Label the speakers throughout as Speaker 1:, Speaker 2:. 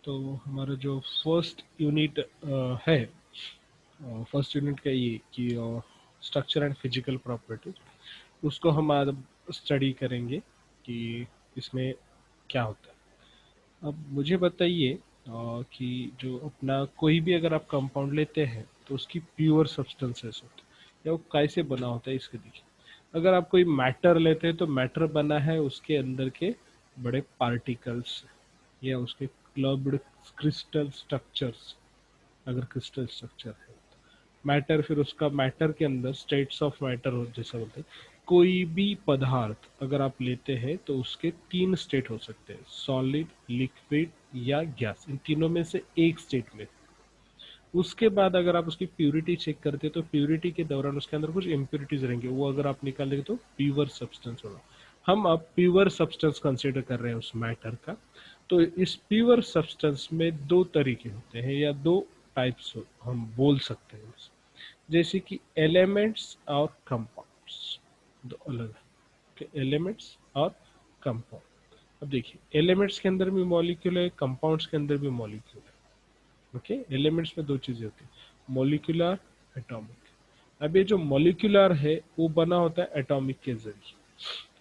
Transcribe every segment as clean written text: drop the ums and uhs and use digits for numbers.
Speaker 1: तो हमारा जो फर्स्ट यूनिट है, फर्स्ट यूनिट का ये कि स्ट्रक्चर एंड फिजिकल प्रॉपर्टीज, उसको हम आज स्टडी करेंगे कि इसमें क्या होता है। अब मुझे बताइए कि जो अपना कोई भी अगर आप कंपाउंड लेते हैं तो उसकी प्योर सब्सटेंसेस होते हैं या वो कैसे बना होता है इसके देखिए। अगर आप कोई मैटर लेते हैं तो मैटर बना है उसके अंदर के बड़े पार्टिकल्स या उसके क्लब्ड क्रिस्टल स्ट्रक्चर्स। अगर क्रिस्टल स्ट्रक्चर है मैटर, फिर उसका मैटर के अंदर स्टेट्स ऑफ मैटर हो जैसा बोलते हैं। कोई भी पदार्थ अगर आप लेते हैं तो उसके तीन स्टेट हो सकते हैं, सॉलिड, लिक्विड या गैस। इन तीनों में से एक स्टेट में। उसके बाद अगर आप उसकी प्यूरिटी चेक करते हैं तो प्यूरिटी के दौरान उसके अंदर कुछ इम्प्यूरिटीज रहेंगे, वो अगर आप निकाल देंगे तो प्योर सब्सटेंस होगा। हम अब प्योर सब्सटेंस कंसिडर कर रहे हैं उस मैटर का। तो इस प्योर सब्सटेंस में दो तरीके होते हैं या दो टाइप्स हम बोल सकते हैं, जैसे कि एलिमेंट्स और कंपाउंड्स। दो अलग है, एलिमेंट्स और कंपाउंड। अब देखिए, एलिमेंट्स के अंदर भी मॉलिक्यूल है, कंपाउंड्स के अंदर भी मॉलिक्यूल है। ओके, एलिमेंट्स में दो चीजें होती है, मॉलिक्यूलर, एटॉमिक। अब ये जो मॉलिक्यूलर है वो बना होता है एटॉमिक के जरिए।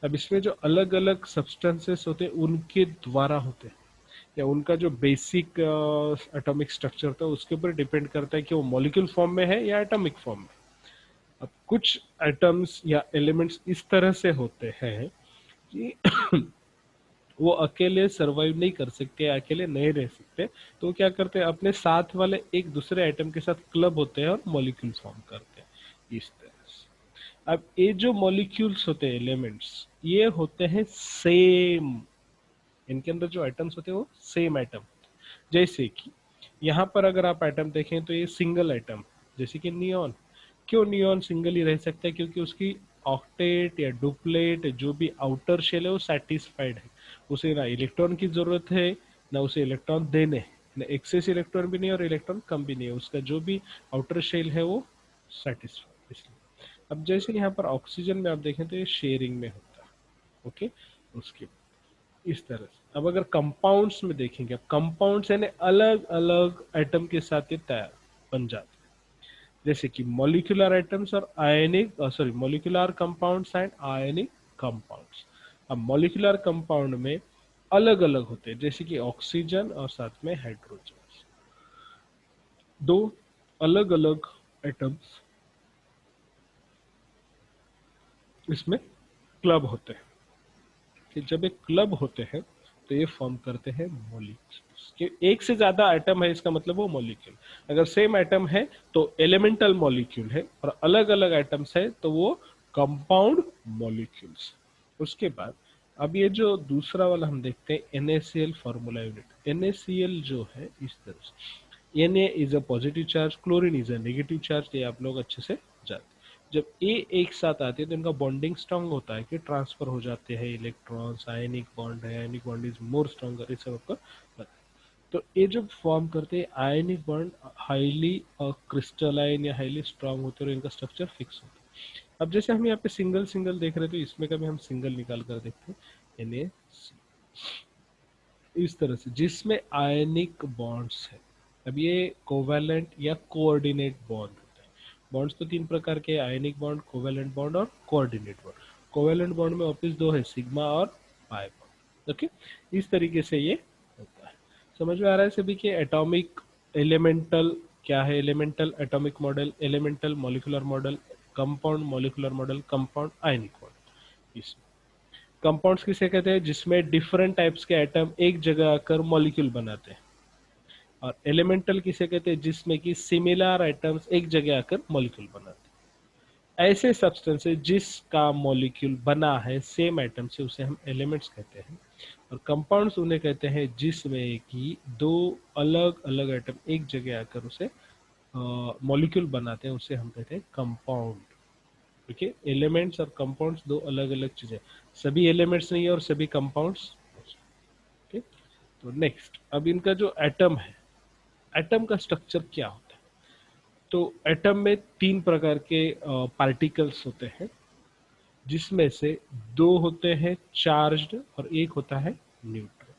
Speaker 1: अब इसमें जो अलग अलग सब्सटेंसेस होते हैं उनके द्वारा होते हैं, या उनका जो बेसिक एटॉमिक स्ट्रक्चर होता है उसके ऊपर डिपेंड करता है कि वो मॉलिक्यूल फॉर्म में है या एटॉमिक फॉर्म में। अब कुछ एटम्स या एलिमेंट्स इस तरह से होते हैं कि वो अकेले सरवाइव नहीं कर सकते, अकेले नहीं रह सकते। तो वो क्या करते हैं, अपने साथ वाले एक दूसरे एटम के साथ क्लब होते हैं और मॉलिक्यूल फॉर्म करते हैं इस तरह से। अब ये जो मॉलिक्यूल्स होते हैं, एलिमेंट्स, ये होते हैं सेम। इनके अंदर जो एटम्स होते हैं वो सेम एटम। जैसे कि यहाँ पर अगर आप एटम देखें तो ये सिंगल एटम, जैसे कि नियॉन। क्यों नियॉन सिंगल ही रह सकता है? क्योंकि उसकी ऑक्टेट या डुप्लेट जो भी आउटर शेल है वो सेटिस्फाइड है। उसे ना इलेक्ट्रॉन की जरूरत है ना उसे इलेक्ट्रॉन देने, ना एक्सेस इलेक्ट्रॉन भी नहीं और इलेक्ट्रॉन कम भी नहीं है। उसका जो भी आउटर शेल है वो सेटिस्फाइड। इसलिए अब जैसे यहाँ पर ऑक्सीजन में आप देखें तो ये शेयरिंग में होता है। ओके, उसके इस तरह से। अब अगर कंपाउंड्स में देखेंगे, अब कंपाउंड्स यानी अलग अलग एटम के साथ ये तैयार बन जाते हैं, जैसे कि मॉलिक्यूलर एटम्स और ionic molecular compounds and ionic compounds. अब मॉलिक्यूलर कंपाउंड में अलग अलग होते हैं, जैसे कि ऑक्सीजन और साथ में हाइड्रोजन। दो अलग अलग एटम्स इसमें क्लब होते हैं कि जब एक क्लब होते हैं तो ये फॉर्म करते हैं मॉलिक्यूल्स। कि एक से ज्यादा एटम है इसका मतलब वो मॉलिक्यूल। अगर सेम एटम है तो एलिमेंटल मॉलिक्यूल है, और अलग अलग एटम्स है तो वो कंपाउंड मॉलिक्यूल्स। उसके बाद अब ये जो दूसरा वाला हम देखते हैं NaCl फॉर्मूला यूनिट। NaCl जो है इस तरह से, Na is a positive charge, chlorine is a negative charge, ये आप लोग अच्छे से जानते हैं। जब ए एक साथ आते हैं तो इनका बॉन्डिंग स्ट्रांग होता है कि ट्रांसफर हो जाते हैं इलेक्ट्रॉन्स। आयनिक बॉन्ड है, ionic bond is more stronger, ये सब आपको पता है। तो ये जब फॉर्म करते हैं आयनिक बॉन्ड हाईली क्रिस्टलाइन या हाईली स्ट्रांग होते हैं और इनका स्ट्रक्चर फिक्स होता है। अब जैसे हम यहाँ पे सिंगल सिंगल देख रहे थे, इसमें कभी हम सिंगल निकाल कर देखते हैं Na इस तरह से, जिसमें आयनिक बॉन्ड्स है। अब ये कोवैलेंट या कोऑर्डिनेट बॉन्ड होता है। बॉन्ड्स तो तीन प्रकार के, आयनिक बॉन्ड, कोवैलेंट बॉन्ड और कोऑर्डिनेट बॉन्ड। कोवैलेंट बॉन्ड में वापिस दो है, सिग्मा और पाई बॉन्ड। ओके, इस तरीके से ये होता है। समझ में आ रहा है सभी के? एटॉमिक एलिमेंटल क्या है, elemental atomic model, elemental molecular model, compound molecular model, compound ionic model. इस कंपाउंड्स किसे कहते हैं? जिसमें डिफरेंट टाइप्स के एटम एक जगह आकर मॉलिक्यूल बनाते हैं। और एलिमेंटल किसे कहते हैं? जिसमें कि सिमिलर एटम्स एक जगह आकर मॉलिक्यूल बनाते हैं। ऐसे सब्सटेंसेस जिसका मॉलिक्यूल बना है सेम एटम से उसे हम एलिमेंट्स कहते हैं। और कंपाउंड्स उन्हें कहते हैं जिसमें कि दो अलग अलग एटम एक जगह आकर उसे मॉलिक्यूल बनाते हैं, उसे हम कहते हैं कंपाउंड। देखिए, एलिमेंट्स और कंपाउंड्स दो अलग अलग चीजें, सभी एलिमेंट्स नहीं है और सभी कंपाउंड्स। ओके, तो नेक्स्ट, अब इनका जो एटम है, एटम का स्ट्रक्चर क्या होता है? तो एटम में तीन प्रकार के पार्टिकल्स होते हैं, जिसमें से दो होते हैं चार्ज्ड और एक होता है न्यूट्रल।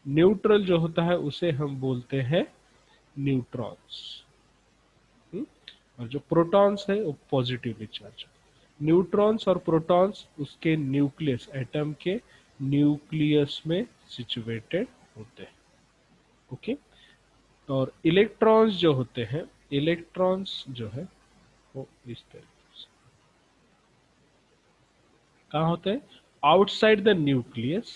Speaker 1: न्यूट्रल जो होता है उसे हम बोलते हैं न्यूट्रॉन्स। और जो प्रोटॉन्स है वो पॉजिटिवली चार्ज। न्यूट्रॉन्स और प्रोटॉन्स उसके न्यूक्लियस, एटम के न्यूक्लियस में सिचुएटेड होते हैं। ओके। और इलेक्ट्रॉन्स जो होते हैं, इलेक्ट्रॉन्स जो है वो इस तरीके से कहाँ होते हैं, outside the nucleus,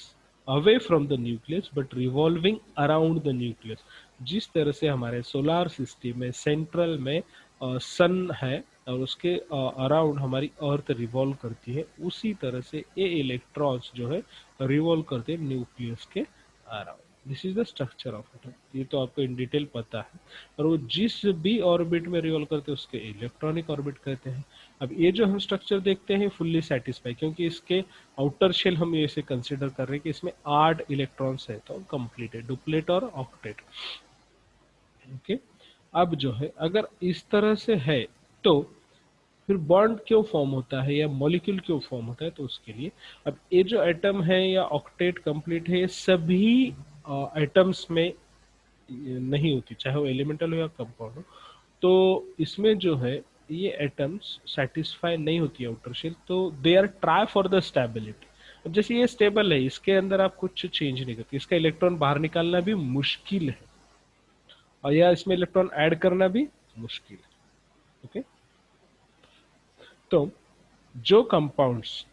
Speaker 1: away from the nucleus but revolving around the nucleus. जिस तरह से हमारे सोलार सिस्टम में सेंट्रल में सन है और उसके अराउंड हमारी अर्थ रिवॉल्व करती है, उसी तरह से ये इलेक्ट्रॉन्स जो है रिवॉल्व करते हैं न्यूक्लियस के around. This is the structure of atom. ये तो आपको इन डिटेल पता है। और वो जिस भी ऑर्बिट में रिवॉल्व करते हैं उसके इलेक्ट्रॉनिक ऑर्बिट कहते हैं। अब ये जो हम स्ट्रक्चर देखते हैं फुल्ली सेटिस्फाई, क्योंकि इसके आउटर शेल हम ऐसे कंसिडर कर रहे हैं कि इसमें 8 इलेक्ट्रॉन्स है, तो कंप्लीट है, डुप्लेट और ऑक्टेट। ओके। अब जो है अगर इस तरह से है तो फिर बॉन्ड क्यों फॉर्म होता है या मॉलिक्यूल क्यों फॉर्म होता है, तो उसके लिए अब ये जो एटम है या ऑक्टेट कंप्लीट है, ये सभी एटम्स में नहीं होती, चाहे वो एलिमेंटल हो या कंपाउंड हो। तो इसमें जो है ये एटम्स सेटिस्फाई नहीं होती आउटर शेल, तो they are try for the stability. अब जैसे ये स्टेबल है, इसके अंदर आप कुछ चेंज नहीं करते, इसका इलेक्ट्रॉन बाहर निकालना भी मुश्किल है और या इसमें इलेक्ट्रॉन ऐड करना भी मुश्किल है। ओके। तो जो compounds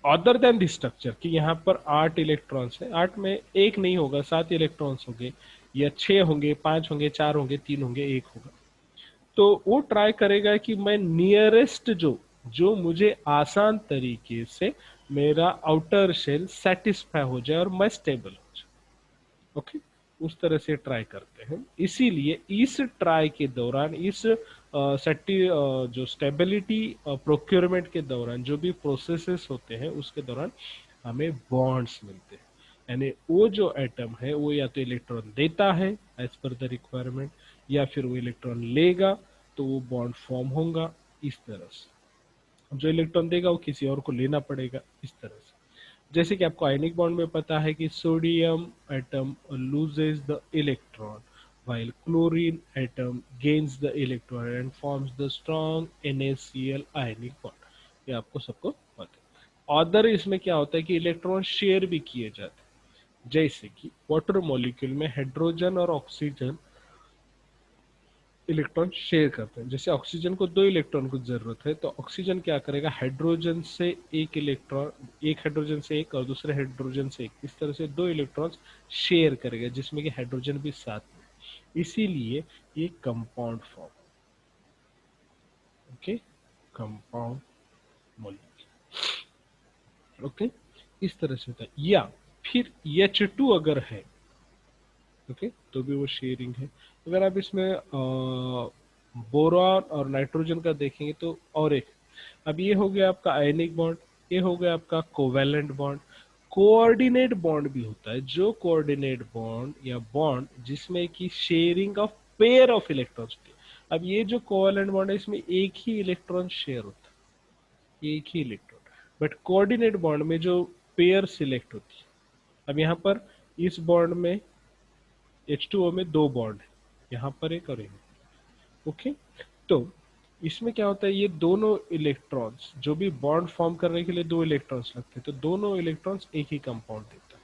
Speaker 1: other than this structure, कि यहाँ पर 8 इलेक्ट्रॉन्स है, 8 में एक नहीं होगा, 7 इलेक्ट्रॉन्स होंगे या 6 होंगे, 5 होंगे, 4 होंगे, 3 होंगे, 1 होगा, तो वो ट्राई करेगा कि मैं नियरेस्ट जो जो मुझे आसान तरीके से मेरा आउटर शेल सेटिस्फाई हो जाए और मैं स्टेबल हो जाए। ओके। उस तरह से ट्राई करते हैं। इसीलिए इस ट्राई के दौरान, इस जो स्टेबिलिटी प्रोक्योरमेंट के दौरान जो भी प्रोसेसेस होते हैं उसके दौरान हमें बॉन्ड्स मिलते हैं। यानी वो जो एटम है वो या तो इलेक्ट्रॉन देता है एज पर द रिक्वायरमेंट, या फिर वो इलेक्ट्रॉन लेगा, तो वो बॉन्ड फॉर्म होगा इस तरह से। जो इलेक्ट्रॉन देगा वो किसी और को लेना पड़ेगा, इस तरह से। जैसे कि आपको आयनिक बॉन्ड में पता है कि sodium atom loses the electron while chlorine atom gains the electron and forms the strong NaCl ionic bond। ये आपको सबको पता है। अदर इसमें क्या होता है कि इलेक्ट्रॉन शेयर भी किए जाते हैं, जैसे कि वाटर मॉलिक्यूल में हाइड्रोजन और ऑक्सीजन इलेक्ट्रॉन शेयर करते हैं। जैसे ऑक्सीजन को 2 इलेक्ट्रॉन की जरूरत है, तो ऑक्सीजन क्या करेगा, हाइड्रोजन से एक इलेक्ट्रॉन, एक हाइड्रोजन से एक और दूसरे हाइड्रोजन से एक, इस तरह से 2 इलेक्ट्रॉन्स शेयर करेगा, जिसमें कि हाइड्रोजन भी साथ में। इसीलिए ये compound form. Okay. Compound molecule. Okay. इस तरह से होता है। या फिर H2 अगर है, ओके, तो भी वो शेयरिंग है। अगर आप इसमें बोरॉन और नाइट्रोजन का देखेंगे तो और एक, अब ये हो गया आपका आयनिक बॉन्ड, ये हो गया आपका कोवेलेंट बॉन्ड। कोऑर्डिनेट बॉन्ड भी होता है, जो कोऑर्डिनेट बॉन्ड या बॉन्ड जिसमें कि sharing of pair of electrons होती है। अब ये जो कोवेलेंट बॉन्ड है इसमें एक ही इलेक्ट्रॉन शेयर होता है, एक ही इलेक्ट्रॉन। बट कोऑर्डिनेट बॉन्ड में जो पेयर सिलेक्ट होती है, अब यहाँ पर इस बॉन्ड में H2O में 2 बॉन्ड है, यहाँ पर एक और यहाँ। ओके। तो इसमें क्या होता है, ये दोनों इलेक्ट्रॉन्स जो भी बॉन्ड फॉर्म करने के लिए 2 इलेक्ट्रॉन्स लगते हैं, तो दोनों इलेक्ट्रॉन्स एक ही कंपाउंड देता है।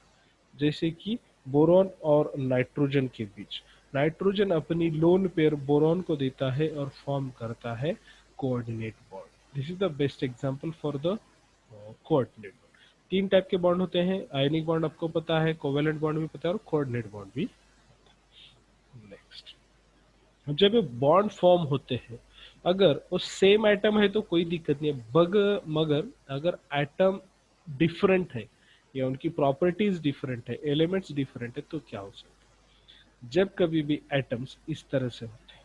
Speaker 1: जैसे कि बोरॉन और नाइट्रोजन के बीच, नाइट्रोजन अपनी लोन पेयर बोरॉन को देता है और फॉर्म करता है coordinate bond. This is the best example for the coordinate bond. 3 type के बॉन्ड होते हैं, आयनिक बॉन्ड आपको पता है, कोवेलेंट बॉन्ड भी पता है और कोऑर्डिनेट बॉन्ड भी। नेक्स्ट, जब ये बॉन्ड फॉर्म होते हैं, अगर वो सेम एटम है तो कोई दिक्कत नहीं है, मगर अगर एटम डिफरेंट है या उनकी प्रॉपर्टीज डिफरेंट है, एलिमेंट्स डिफरेंट है, तो क्या हो सकता है, जब कभी भी एटम्स इस तरह से होते हैं,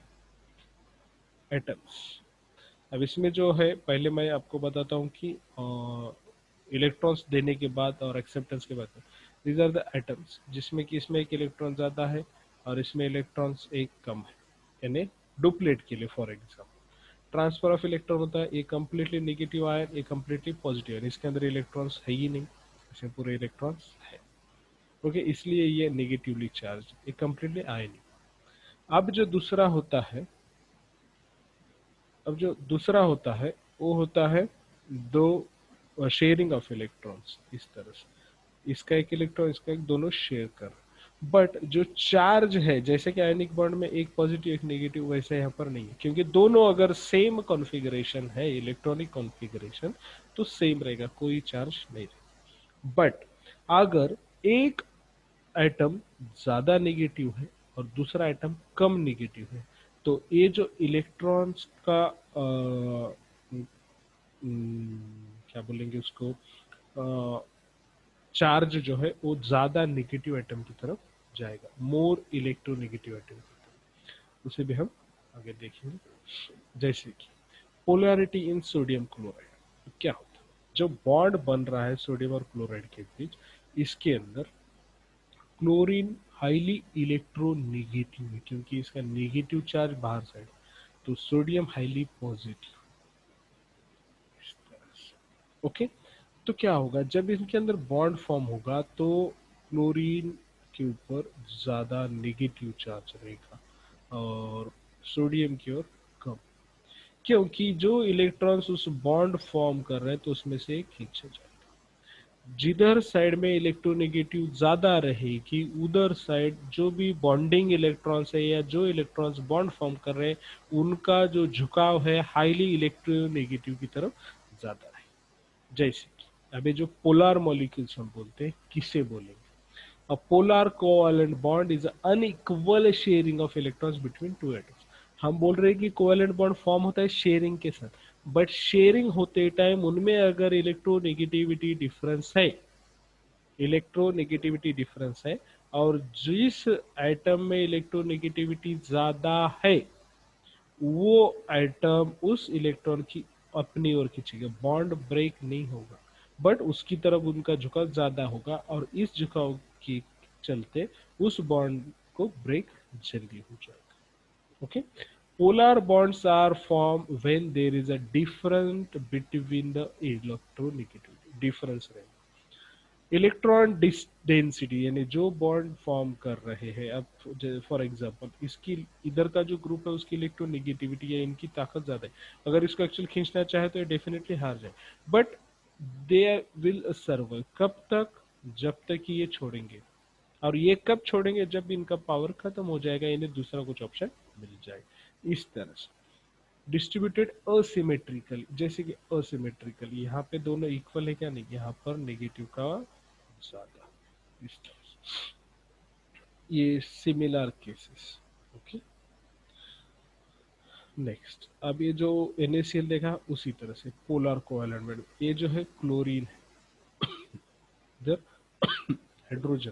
Speaker 1: एटम्स। अब इसमें जो है पहले मैं आपको बताता हूँ कि इलेक्ट्रॉन्स देने के बाद और एक्सेप्टेंस के बाद, दीज आर द एटम्स जिसमें कि इसमें एक इलेक्ट्रॉन ज्यादा है और इसमें इलेक्ट्रॉन्स एक कम है, यानी डुप्लेट के लिए for example. Transfer of electron होता है, एक कंप्लीटली नेगेटिव आयन, एक कंप्लीटली पॉजिटिव आयन, इसके अंदर इलेक्ट्रॉन्स है ही नहीं, इसमें पूरे इलेक्ट्रॉन्स है। ओके, इसलिए ये नेगेटिवली चार्ज, ये कंप्लीटली आयनिक। अब जो दूसरा होता है, वो होता है दो शेयरिंग ऑफ इलेक्ट्रॉन्स, इस तरह से इसका एक इलेक्ट्रॉन इसका एक, दोनों शेयर कर। बट जो चार्ज है, जैसे कि आयनिक बॉन्ड में एक पॉजिटिव एक नेगेटिव, वैसे यहाँ पर नहीं है, क्योंकि दोनों अगर सेम कॉन्फ़िगरेशन है, इलेक्ट्रॉनिक कॉन्फ़िगरेशन, तो सेम रहेगा, कोई चार्ज नहीं रहेगा। बट अगर एक एटम ज्यादा नेगेटिव है और दूसरा एटम कम नेगेटिव है, तो ये जो इलेक्ट्रॉन्स का क्या बोलेंगे उसको, चार्ज जो है वो ज्यादा नेगेटिव एटम की तरफ जाएगा, मोर इलेक्ट्रोनेगेटिव एटम की तरफ। उसे भी हम आगे देखेंगे। जैसे कि पोलैरिटी इन सोडियम क्लोराइड, तो क्या होता है, जो बॉन्ड बन रहा है सोडियम और क्लोराइड के बीच, इसके अंदर क्लोरीन हाईली इलेक्ट्रोनेगेटिव है, क्योंकि इसका नेगेटिव चार्ज बाहर साइड, तो सोडियम हाईली पॉजिटिव, इस तरह से। ओके, तो क्या होगा, जब इनके अंदर बॉन्ड फॉर्म होगा तो क्लोरीन के ऊपर ज्यादा नेगेटिव चार्ज रहेगा और सोडियम की ओर कम, क्योंकि जो इलेक्ट्रॉन्स उस बॉन्ड फॉर्म कर रहे हैं तो उसमें से एक खींचा जाएगा। जिधर साइड में इलेक्ट्रोनेगेटिव ज्यादा रहेगी, उधर साइड जो भी बॉन्डिंग इलेक्ट्रॉन्स है या जो इलेक्ट्रॉन्स बॉन्ड फॉर्म कर रहे हैं, उनका जो झुकाव है हाईली इलेक्ट्रोनेगेटिव की तरफ ज्यादा है। जैसे कि अभी जो पोलर मॉलिक्यूल्स हम बोलते हैं, किसे बोलेंगे, a polar covalent bond is unequal sharing of electrons between two atoms. हम बोल रहे हैं कि कोवैलेंट बॉन्ड फॉर्म होता है शेयरिंग के साथ, बट शेयरिंग होते टाइम उनमें अगर इलेक्ट्रोनेगेटिविटी डिफरेंस है, इलेक्ट्रोनेगेटिविटी डिफरेंस है, और जिस एटम में इलेक्ट्रोनेगेटिविटी ज्यादा है, वो एटम उस इलेक्ट्रॉन की अपनी ओर खींचेगा, बॉन्ड ब्रेक नहीं होगा, बट उसकी तरफ उनका झुकाव ज्यादा होगा, और इस झुकाव के चलते उस बॉन्ड को ब्रेक जल्दी हो जाएगा। Okay, polar bonds are formed when there is a difference between the electronegativity, difference रहेगा। इलेक्ट्रॉन डेंसिटी, यानी जो बॉन्ड फॉर्म कर रहे हैं, अब फॉर एग्जांपल इसकी इधर का जो ग्रुप है उसकी इलेक्ट्रोनेगेटिविटी या इनकी ताकत ज्यादा है, अगर इसको एक्चुअल खींचना चाहे तो ये डेफिनेटली हार जाए, बट दे विल सर्वाइव, कब तक, जब तक कि ये छोड़ेंगे, और ये कब छोड़ेंगे, जब इनका पावर खत्म हो जाएगा, इन्हें दूसरा कुछ ऑप्शन मिल जाएगा, इस तरह से। डिस्ट्रीब्यूटेड असिमेट्रिकली, जैसे कि असिमेट्रिकली यहाँ पे दोनों इक्वल है क्या, नहीं, यहाँ पर नेगेटिव का ज्यादा, इस तरह से। ये सिमिलर केसेस। ओके, नेक्स्ट, अब ये जो NaCl देखा उसी तरह से पोलर कोवैलेंट, ये जो है क्लोरीन है, इधर हाइड्रोजन,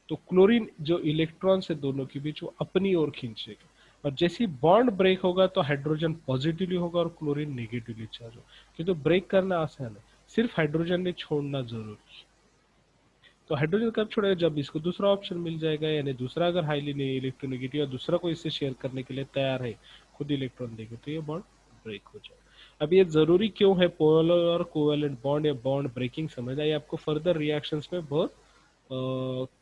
Speaker 1: तो क्लोरीन जो इलेक्ट्रॉन्स है दोनों के बीच वो अपनी ओर खींचेगा, और जैसे ही बॉन्ड ब्रेक होगा तो हाइड्रोजन पॉजिटिवली होगा और क्लोरीन नेगेटिवली चार्ज होगा, क्योंकि तो ब्रेक करना आसान है, सिर्फ हाइड्रोजन ने छोड़ना जरूरी है। तो हाइड्रोजन कब छोड़ेगा, जब इसको दूसरा ऑप्शन मिल जाएगा, यानी दूसरा अगर हाईली नहीं इलेक्ट्रोनेगेटिव या दूसरा कोई इससे शेयर करने के लिए तैयार है, खुद इलेक्ट्रॉन देगा, तो ये बॉन्ड ब्रेक हो जाएगा। अब ये जरूरी क्यों है पोलर और कोवैलेंट बॉन्ड या बॉन्ड ब्रेकिंग समझना, ये आपको फर्दर रिएक्शंस में बहुत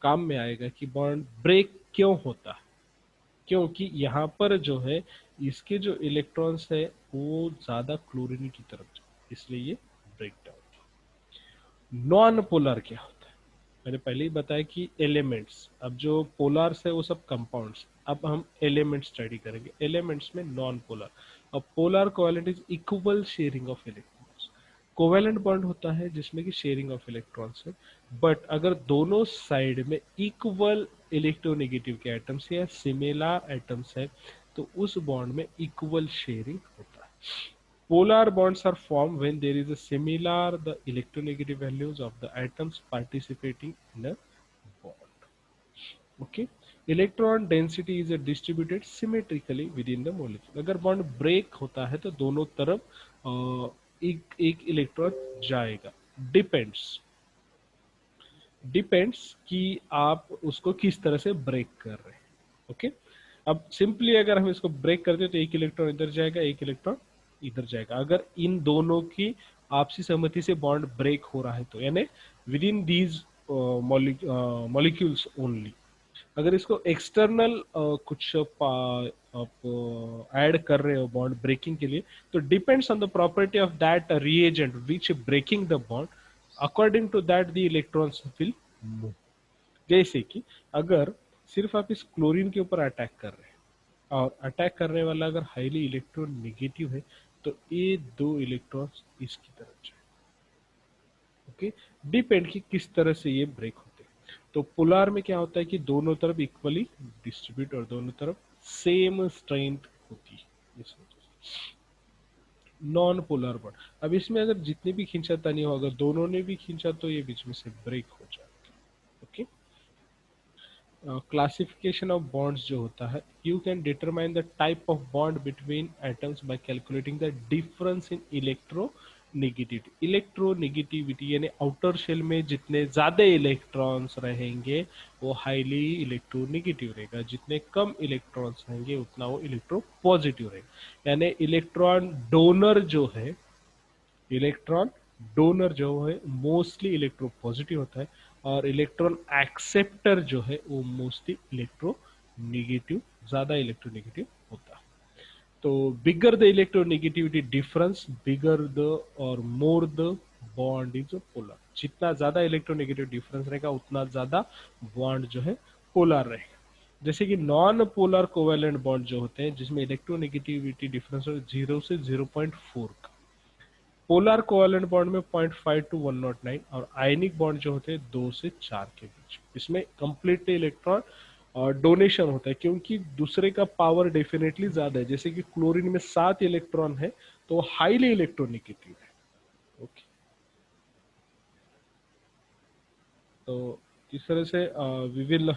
Speaker 1: काम में आएगा कि बॉन्ड ब्रेक क्यों होता है, क्योंकि यहाँ पर जो है इसके जो इलेक्ट्रॉन्स है वो ज्यादा क्लोरीन की तरफ जाए, इसलिए ये ब्रेक डाउन। नॉन पोलर क्या होता है, मैंने पहले ही बताया कि एलिमेंट्स, अब जो पोलर्स है वो सब कंपाउंड्स, अब हम एलिमेंट स्टडी करेंगे। एलिमेंट्स में नॉन पोलर, अब polar covalent is equal sharing of electrons, covalent bond होता है जिसमें कि शेयरिंग ऑफ इलेक्ट्रॉन्स है, बट अगर दोनों साइड में इक्वल इलेक्ट्रोनेगेटिव के एटम्स या सिमिलर एटम्स है, तो उस बॉन्ड में इक्वल शेयरिंग होता है। Polar bonds are formed when there is a similar the electronegative values of the atoms participating in a bond. Okay. Electron density is distributed symmetrically within the molecule. अगर bond break होता है तो दोनों तरफ एक electron जाएगा। Depends कि आप उसको किस तरह से ब्रेक कर रहे हैं। ओके, अब सिंपली अगर हम इसको ब्रेक करते हैं तो एक इलेक्ट्रॉन इधर जाएगा, एक इलेक्ट्रॉन इधर जाएगा, अगर इन दोनों की आपसी सहमति से बॉन्ड ब्रेक हो रहा है तो, यानी with in these molecules only. अगर इसको एक्सटर्नल कुछ आप ऐड कर रहे हो बॉन्ड ब्रेकिंग के लिए, तो depends on the property of that reagent which breaking the bond, according to that the electrons will move. जैसे कि अगर सिर्फ आप इस क्लोरीन के ऊपर अटैक कर रहे हैं और अटैक करने वाला अगर हाईली इलेक्ट्रॉन नेगेटिव है, तो ये दो इलेक्ट्रॉन्स इसकी तरफ जाए। ओके, डिपेंड कि किस तरह से ये ब्रेक होते हैं। तो पोलार में क्या होता है कि दोनों तरफ इक्वली डिस्ट्रीब्यूट और दोनों तरफ सेम स्ट्रेंथ होती है इस वजह से। नॉन पोलर बॉन्ड, अब इसमें अगर जितने भी खींचातानी हो, अगर दोनों ने भी खींचा तो ये बीच में से ब्रेक हो जाएगा। ओके, क्लासिफिकेशन ऑफ बॉन्ड्स जो होता है, you can determine the type of bond between atoms bye calculating the difference in electronegativity. Electronegativity यानी आउटर शेल में जितने ज्यादा इलेक्ट्रॉन्स रहेंगे वो हाईली इलेक्ट्रोनेगेटिव रहेगा, जितने कम इलेक्ट्रॉन्स रहेंगे उतना वो इलेक्ट्रो पॉजिटिव रहेगा। यानी इलेक्ट्रॉन डोनर जो है मोस्टली इलेक्ट्रो पॉजिटिव होता है, और इलेक्ट्रॉन एक्सेप्टर जो है वो मोस्टली इलेक्ट्रो निगेटिव, ज्यादा इलेक्ट्रो निगेटिव होता है। तो bigger the electronegativity difference, bigger the और more the bond is polar. जितना ज्यादा इलेक्ट्रोनेगेटिव डिफरेंस रहेगा उतना ज्यादा बॉन्ड जो है पोलर रहेगा। जैसे कि नॉन पोलर कोवेलेंट बॉन्ड जो होते हैं जिसमें इलेक्ट्रोनेगेटिविटी डिफरेंस 0 से 0.4 का, पोलर कोवेलेंट बॉन्ड में 0.5 to 109, और आयनिक बॉन्ड जो होते हैं 2 से 4 के बीच। इसमें कंप्लीट इलेक्ट्रॉन डोनेशन होता है क्योंकि दूसरे का पावर डेफिनेटली ज्यादा है। जैसे कि क्लोरीन में 7 इलेक्ट्रॉन है तो हाईली इलेक्ट्रोनेगेटिव है। ओके, तो इस तरह से वी विल